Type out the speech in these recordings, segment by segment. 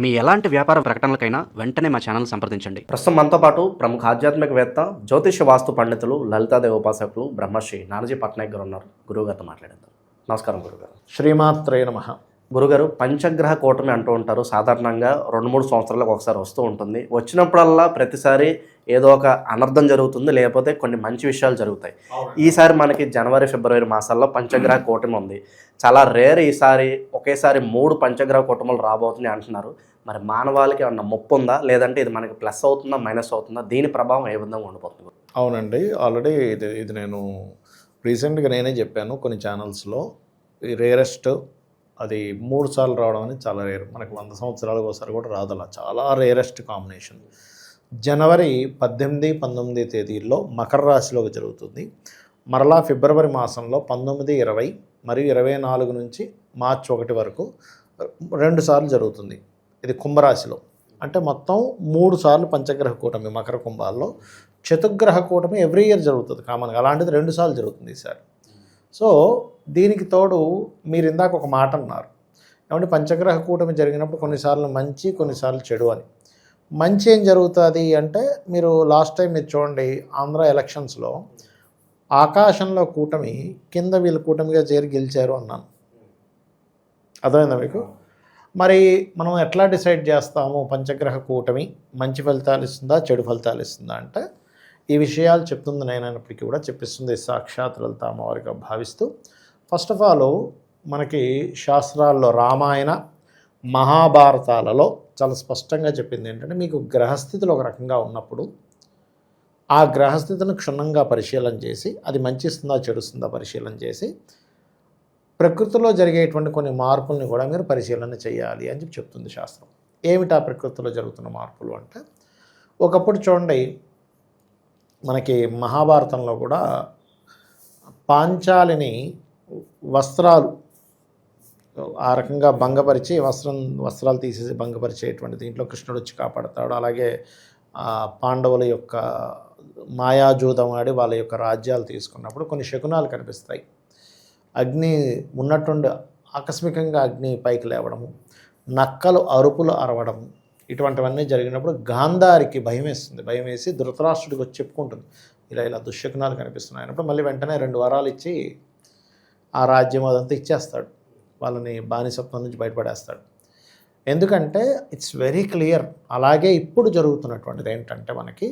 మీ ఎలాంటి వ్యాపార ప్రకటనలకైనా వెంటనే మా ఛానల్ సంప్రదించండి. ప్రస్తుతం మనతో పాటు ప్రముఖ ఆధ్యాత్మికవేత్త, జ్యోతిష వాస్తు పండితులు, లలితాదేవి ఉపాసకులు బ్రహ్మశ్రీ నానాజీ పట్నాయక్ గారు ఉన్నారు. గురువుగారితో మాట్లాడేద్దాం. నమస్కారం గురుగారు. శ్రీమాత్రే నమః. గురుగారు, పంచగ్రహ కూటమి అంటూ ఉంటారు. సాధారణంగా 2-3 సంవత్సరాలకు ఒకసారి వస్తూ ఉంటుంది. వచ్చినప్పుడల్లా ప్రతిసారి ఏదో ఒక అనర్థం జరుగుతుంది, లేకపోతే కొన్ని మంచి విషయాలు జరుగుతాయి. ఈసారి మనకి జనవరి, ఫిబ్రవరి మాసాల్లో పంచగ్రహ కూటమి ఉంది. చాలా రేర్ ఈసారి ఒకేసారి 3 పంచగ్రహ కూటములు రాబోతున్నాయి అంటున్నారు. మరి మానవాళికి ఏమన్నా ముప్పు ఉందా, లేదంటే ఇది మనకి ప్లస్ అవుతుందా, మైనస్ అవుతుందా? దీని ప్రభావం ఏ విధంగా ఉండిపోతుంది? అవునండి, ఆల్రెడీ ఇది నేను రీసెంట్గా నేనే చెప్పాను కొన్ని ఛానల్స్లో. ఈ రేరెస్ట్ అది 3 సార్లు రావడం అనేది చాలా రేర్. మనకు 100 సంవత్సరాలకు ఒకసారి కూడా రాదు. అలా చాలా రేరెస్ట్ కాంబినేషన్. జనవరి 18, 19 తేదీల్లో మకర రాశిలోకి జరుగుతుంది. మరలా ఫిబ్రవరి మాసంలో 19, 20 మరియు 24 నుంచి మార్చి 1 వరకు 2 సార్లు జరుగుతుంది. ఇది కుంభరాశిలో. అంటే మొత్తం 3 సార్లు పంచగ్రహ కూటమి మకర కుంభాల్లో. చతుర్గ్రహ కూటమి ఎవ్రీ ఇయర్ జరుగుతుంది కామన్గా. అలాంటిది 2 సార్లు జరుగుతుంది ఈసారి. సో దీనికి తోడు మీరు ఇందాక ఒక మాట అన్నారు, ఏమంటే పంచగ్రహ కూటమి జరిగినప్పుడు కొన్నిసార్లు మంచి, కొన్నిసార్లు చెడు అని. మంచి ఏం జరుగుతుంది అంటే, మీరు లాస్ట్ టైం మీరు చూడండి, ఆంధ్ర ఎలక్షన్స్లో ఆకాశంలో కూటమి, కింద వీళ్ళు కూటమిగా చేరి గెలిచారు అన్నాను. అర్థమైందా మీకు? మరి మనం ఎట్లా డిసైడ్ చేస్తాము పంచగ్రహ కూటమి మంచి ఫలితాలు ఇస్తుందా, చెడు ఫలితాలు ఇస్తుందా అంటే, ఈ విషయాలు చెప్తుంది నేనైనప్పటికీ కూడా చెప్పిస్తుంది సాక్షాత్ లలిత అమ్మవారిగా భావిస్తూ. ఫస్ట్ ఆఫ్ ఆల్ మనకి శాస్త్రాల్లో రామాయణ, మహాభారతాలలో చాలా స్పష్టంగా చెప్పింది ఏంటంటే, మీకు గ్రహస్థితులు ఒక రకంగా ఉన్నప్పుడు ఆ గ్రహస్థితిని క్షుణ్ణంగా పరిశీలన చేసి అది మంచి ఇస్తుందా, చెడుస్తుందా పరిశీలన చేసి ప్రకృతిలో జరిగేటువంటి కొన్ని మార్పుల్ని కూడా మీరు పరిశీలన చేయాలి అని చెప్తుంది శాస్త్రం. ఏమిటా ప్రకృతిలో జరుగుతున్న మార్పులు అంటే, ఒకప్పుడు చూడండి మనకి మహాభారతంలో కూడా పాంచాలిని వస్త్రాలు ఆ రకంగా భంగపరిచి వస్త్రాలు తీసేసి భంగపరిచేటువంటి దీంట్లో కృష్ణుడు వచ్చి కాపాడతాడు. అలాగే పాండవుల యొక్క మాయాజూదం ఆడి వాళ్ళ యొక్క రాజ్యాలు తీసుకున్నప్పుడు కొన్ని శకునాలు కనిపిస్తాయి. అగ్ని ఉన్నట్టుండి ఆకస్మికంగా అగ్ని పైకి లేవడము, నక్కలు అరుపులు అరవడము, ఇటువంటివన్నీ జరిగినప్పుడు గాంధారికి భయం వేస్తుంది. భయం వేసి ధృతరాష్ట్రుడికి వచ్చి చెప్పుకుంటుంది, ఇలా దుశ్శకునాలు కనిపిస్తున్నాయి అన్నప్పుడు మళ్ళీ వెంటనే 2 వరాలు ఇచ్చి ఆ రాజ్యం అదంతా ఇచ్చేస్తాడు. వాళ్ళని బానిసత్వం నుంచి బయటపడేస్తాడు. ఎందుకంటే ఇట్స్ వెరీ క్లియర్. అలాగే ఇప్పుడు జరుగుతున్నటువంటిది ఏంటంటే, మనకి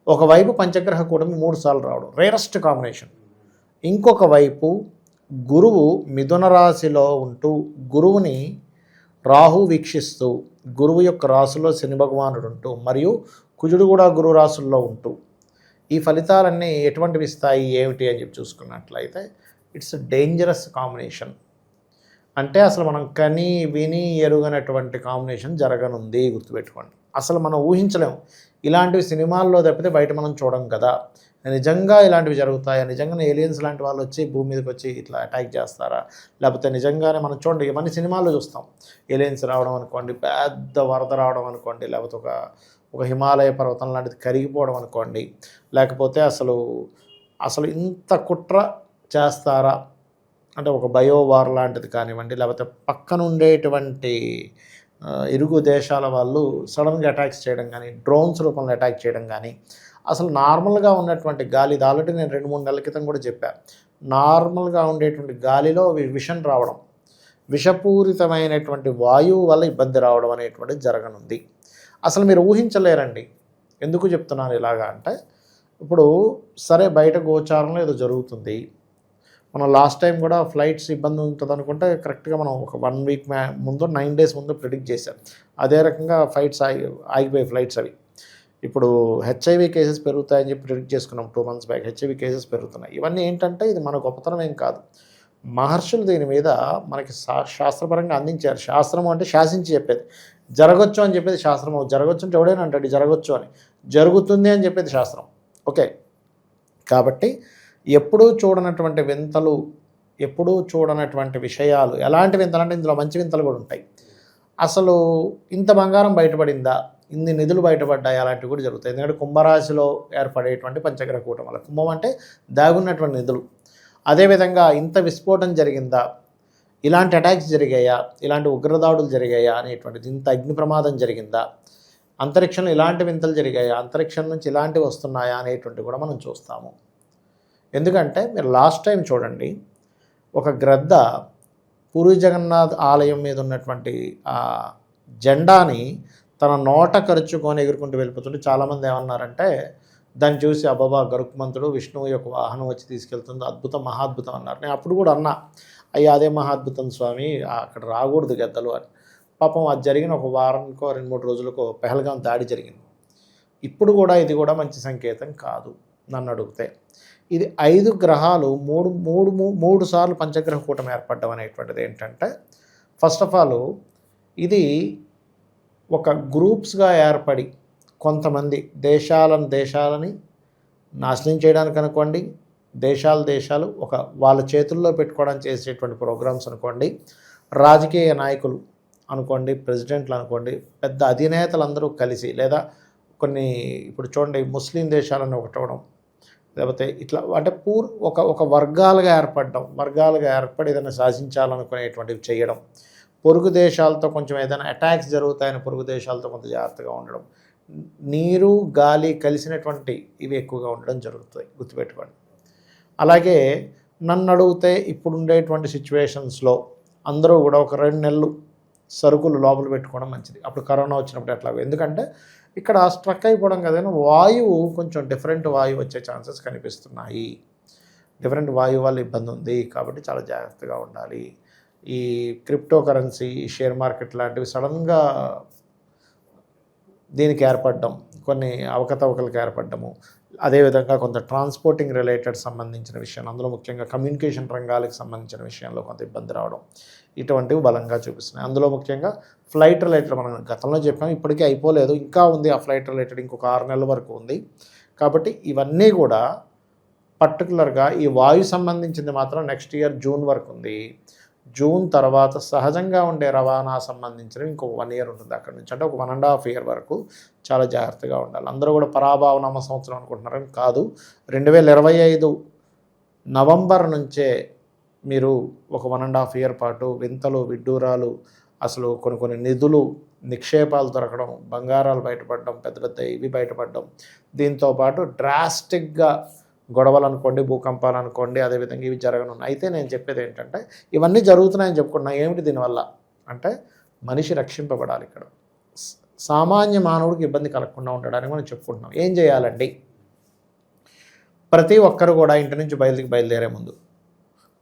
ఒకవైపు పంచగ్రహ కూటమి 3 సార్లు రావడం రేరెస్ట్ కాంబినేషన్. ఇంకొక వైపు గురువు మిథున రాశిలో ఉంటూ గురువుని రాహు వీక్షిస్తూ, గురువు యొక్క రాశిలో శని భగవానుడు ఉంటూ, మరియు కుజుడు కూడా గురువు రాశుల్లో ఉంటూ, ఈ ఫలితాలన్నీ ఎటువంటివి ఇస్తాయి ఏమిటి అని చెప్పి చూసుకున్నట్లయితే ఇట్స్ డేంజరస్ కాంబినేషన్. అంటే అసలు మనం కని విని ఎరుగనటువంటి కాంబినేషన్ జరగనుంది, గుర్తుపెట్టుకోండి. అసలు మనం ఊహించలేము. ఇలాంటివి సినిమాల్లో తప్పితే బయట మనం చూడం కదా. నిజంగా ఇలాంటివి జరుగుతాయా, నిజంగానే ఏలియన్స్ లాంటి వాళ్ళు వచ్చి భూమి మీదకి వచ్చి ఇట్లా అటాక్ చేస్తారా, లేకపోతే నిజంగానే మనం చూడండి ఇవన్నీ సినిమాల్లో చూస్తాం. ఏలియన్స్ రావడం అనుకోండి, పెద్ద వరద రావడం అనుకోండి, లేకపోతే ఒక హిమాలయ పర్వతం లాంటిది కరిగిపోవడం అనుకోండి, లేకపోతే అసలు ఇంత కుట్ర చేస్తారా అంటే ఒక బయోవార్ లాంటిది కానివ్వండి, లేకపోతే పక్కన ఉండేటువంటి ఇరుగు దేశాల వాళ్ళు సడన్గా అటాక్స్ చేయడం కానీ, డ్రోన్స్ రూపంలో అటాక్ చేయడం కానీ, అసలు నార్మల్గా ఉన్నటువంటి గాలి, ఇది ఆల్రెడీ నేను 2-3 నెలల క్రితం కూడా చెప్పాను, నార్మల్గా ఉండేటువంటి గాలిలో విషం రావడం, విషపూరితమైనటువంటి వాయువు వల్ల ఇబ్బంది రావడం అనేటువంటిది జరగనుంది. అసలు మీరు ఊహించలేరండి. ఎందుకు చెప్తున్నాను ఇలాగా అంటే, ఇప్పుడు సరే బయట గోచారంలో ఏదో జరుగుతుంది, మనం లాస్ట్ టైం కూడా ఫ్లైట్స్ ఇబ్బంది ఉంటుంది అనుకుంటే కరెక్ట్గా మనం ఒక 1 వీక్ ముందు 9 డేస్ ముందు ప్రిడిక్ట్ చేశాం. అదే రకంగా ఆగిపోయి ఫ్లైట్స్ అవి. ఇప్పుడు హెచ్ఐవి కేసెస్ పెరుగుతాయని చెప్పి ప్రిడిక్ట్ చేసుకున్నాం 2 months బ్యాక్. హెచ్ఐవి కేసెస్ పెరుగుతున్నాయి. ఇవన్నీ ఏంటంటే ఇది మన గొప్పతనం ఏం కాదు. మహర్షులు దీని మీద మనకి శాస్త్రపరంగా అందించారు. శాస్త్రం అంటే శాసించి చెప్పేది, జరగచ్చు అని చెప్పేది శాస్త్రం. జరగచ్చు అంటే ఎవడైనా అంటాడు జరగచ్చు అని, జరుగుతుంది అని చెప్పేది శాస్త్రం. ఓకే, కాబట్టి ఎప్పుడూ చూడనటువంటి వింతలు, ఎప్పుడూ చూడనటువంటి విషయాలు. ఎలాంటి వింతలు అంటే ఇందులో మంచి వింతలు కూడా ఉంటాయి. అసలు ఇంత బంగారం బయటపడిందా, ఇన్ని నిధులు బయటపడ్డాయి, అలాంటివి కూడా జరుగుతాయి. ఎందుకంటే కుంభరాశిలో ఏర్పడేటువంటి పంచగ్రహ కూటముల, కుంభం అంటే దాగున్నటువంటి నిధులు. అదేవిధంగా ఇంత విస్ఫోటం జరిగిందా, ఇలాంటి అటాక్స్ జరిగాయా, ఇలాంటి ఉగ్రదాడులు జరిగాయా అనేటువంటిది, ఇంత అగ్ని ప్రమాదం జరిగిందా, అంతరిక్షంలో ఇలాంటి వింతలు జరిగాయా, అంతరిక్షం నుంచి ఇలాంటివి వస్తున్నాయా అనేటువంటివి కూడా మనం చూస్తాము. ఎందుకంటే మీరు లాస్ట్ టైం చూడండి, ఒక గ్రద్ద పూరి జగన్నాథ్ ఆలయం మీద ఉన్నటువంటి ఆ జెండాని తన నోట కరుచుకొని ఎగురుకుంటూ వెళ్ళిపోతుంటే చాలామంది ఏమన్నారంటే దాన్ని చూసి అబ్బబ్బా గరుక్మంతుడు విష్ణువు యొక్క వాహనం వచ్చి తీసుకెళ్తుంది, అద్భుతం మహాద్భుతం అన్నారు. నేను అప్పుడు కూడా అన్నా, అయ్యా అదే మహాద్భుతం స్వామి, అక్కడ రాకూడదు గద్దలు అని. పాపం అది జరిగిన ఒక వారానికో 2-3 రోజులకో పెహల్గాం దాడి జరిగింది. ఇప్పుడు కూడా ఇది కూడా మంచి సంకేతం కాదు నన్ను అడిగితే. ఇది 5 గ్రహాలు మూడు సార్లు పంచగ్రహ కూటమి ఏర్పడడం అనేటువంటిది ఏంటంటే, ఫస్ట్ ఆఫ్ ఆల్ ఇది ఒక గ్రూప్స్గా ఏర్పడి కొంతమంది దేశాలని నాశనం చేయడానికి అనుకోండి, దేశాలు ఒక వాళ్ళ చేతుల్లో పెట్టుకోవడానికి చేసేటువంటి ప్రోగ్రామ్స్ అనుకోండి, రాజకీయ నాయకులు అనుకోండి, ప్రెసిడెంట్లు అనుకోండి, పెద్ద అధినేతలందరూ కలిసి, లేదా కొన్ని ఇప్పుడు చూడండి ముస్లిం దేశాలను ఒకటవడం, లేకపోతే ఇట్లా అంటే ఒక వర్గాలుగా ఏర్పడి ఏదైనా శాసించాలనుకునేటువంటివి చేయడం, పొరుగు దేశాలతో కొంచెం ఏదైనా అటాక్స్ జరుగుతాయని పొరుగు దేశాలతో కొంత జాగ్రత్తగా ఉండడం, నీరు గాలి కలిసినటువంటి ఇవి ఎక్కువగా ఉండడం జరుగుతాయి, గుర్తుపెట్టుకోండి. అలాగే నన్ను అడిగితే ఇప్పుడు ఉండేటువంటి సిచ్యువేషన్స్లో అందరూ కూడా ఒక 2 నెలలు సరుకులు లోపల పెట్టుకోవడం మంచిది. అప్పుడు కరోనా వచ్చినప్పుడు ఎట్లా, ఎందుకంటే ఇక్కడ స్ట్రక్ అయిపోవడం కదైనా వాయువు కొంచెం డిఫరెంట్ వాయువు వచ్చే ఛాన్సెస్ కనిపిస్తున్నాయి. డిఫరెంట్ వాయువు వల్ల ఇబ్బంది ఉంది, కాబట్టి చాలా జాగ్రత్తగా ఉండాలి. ఈ క్రిప్టో కరెన్సీ, షేర్ మార్కెట్ లాంటివి సడన్గా దీనికి ఏర్పడడం, కొన్ని అవకతవకలకు ఏర్పడము, అదేవిధంగా కొంత ట్రాన్స్పోర్టింగ్ రిలేటెడ్ సంబంధించిన విషయం, అందులో ముఖ్యంగా కమ్యూనికేషన్ రంగాలకు సంబంధించిన విషయంలో కొంత ఇబ్బంది రావడం, ఇటువంటివి బలంగా చూపిస్తున్నాయి. అందులో ముఖ్యంగా ఫ్లైట్ రిలేటెడ్ మనం గతంలో చెప్పాం, ఇప్పటికీ అయిపోలేదు, ఇంకా ఉంది. ఆ ఫ్లైట్ రిలేటెడ్ ఇంకొక 6 నెలల వరకు ఉంది. కాబట్టి ఇవన్నీ కూడా పర్టికులర్గా ఈ వాయు సంబంధించింది మాత్రం నెక్స్ట్ ఇయర్ జూన్ వరకు ఉంది. జూన్ తర్వాత సహజంగా ఉండే రవాణా సంబంధించినవి ఇంకొక 1 ఇయర్ ఉంటుంది. అక్కడి నుంచి అంటే ఒక 1.5 ఇయర్ వరకు చాలా జాగ్రత్తగా ఉండాలి. అందరూ కూడా పరాభావనామ సంవత్సరం అనుకుంటున్నారని కాదు. 2025 నవంబర్ నుంచే మీరు ఒక 1.5 ఇయర్ పాటు వింతలు విడ్డూరాలు, అసలు కొన్ని నిధులు నిక్షేపాలు దొరకడం, బంగారాలు బయటపడడం, పెద్ద ఇవి బయటపడడం, దీంతోపాటు డ్రాస్టిక్గా గొడవలు అనుకోండి, భూకంపాలు అనుకోండి, అదేవిధంగా ఇవి జరగనున్నాయి. అయితే నేను చెప్పేది ఏంటంటే ఇవన్నీ జరుగుతున్నాయని చెప్పుకున్నా, ఏమిటి దీనివల్ల అంటే మనిషి రక్షింపబడాలి. ఇక్కడ సామాన్య మానవుడికి ఇబ్బంది కలగకుండా ఉండడానికి మనం చెప్పుకుంటున్నాం. ఏం చేయాలండి? ప్రతి ఒక్కరు కూడా ఇంటి నుంచి బయలుదేరే ముందు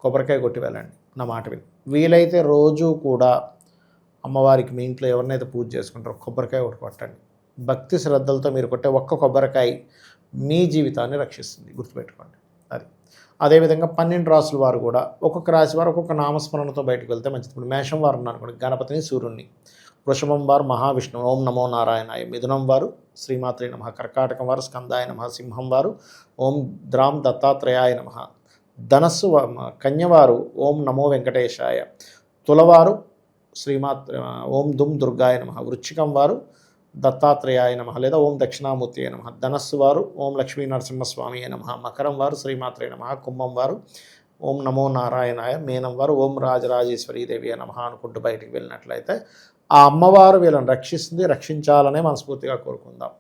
కొబ్బరికాయ కొట్టి వెళ్ళండి. నా మాట విని వీలైతే రోజు కూడా అమ్మవారికి మీ ఇంట్లో ఎవరినైతే పూజ చేసుకుంటారో కొబ్బరికాయ ఒకటి కొట్టండి. భక్తి శ్రద్ధలతో మీరు కొట్టే ఒక్క కొబ్బరికాయ మీ జీవితాన్ని రక్షిస్తుంది, గుర్తుపెట్టుకోండి. అది అదేవిధంగా 12 రాసుల వారు కూడా ఒక్కొక్క రాశి వారు ఒక్కొక్క నామస్మరణతో బయటకు వెళ్తే మంచిది. ఇప్పుడు మేషం వారు ఉన్నారనుకోండి, గణపతిని సూర్యుడిని, వృషభం వారు మహావిష్ణువు, ఓం నమో నారాయణాయ, మిథునం వారు శ్రీమాత్రే నమః, కర్కాటకం వారు స్కందాయ నమః, సింహం వారు ఓం ద్రాం దత్తాత్రేయాయ నమః, ధనస్సు కన్యవారు ఓం నమో వెంకటేశాయ, తులవారు ఓం దుమ్ దుర్గాయ నమః, వృశ్చికం వారు దత్తాత్రేయాయ నమః లేదా ఓం దక్షిణామూర్తి నమః, ధనస్సు వారు ఓం లక్ష్మీ నరసింహస్వామి నమః, మకరం వారు శ్రీమాత్రే నమః, కుంభం వారు ఓం నమో నారాయణాయ, మీనం వారు ఓం రాజరాజేశ్వరీదేవి నమః అనుకుంటూ బయటికి వెళ్ళినట్లయితే ఆ అమ్మవారు వీళ్ళని రక్షిస్తుంది. రక్షించాలనే మనస్ఫూర్తిగా కోరుకుందాం.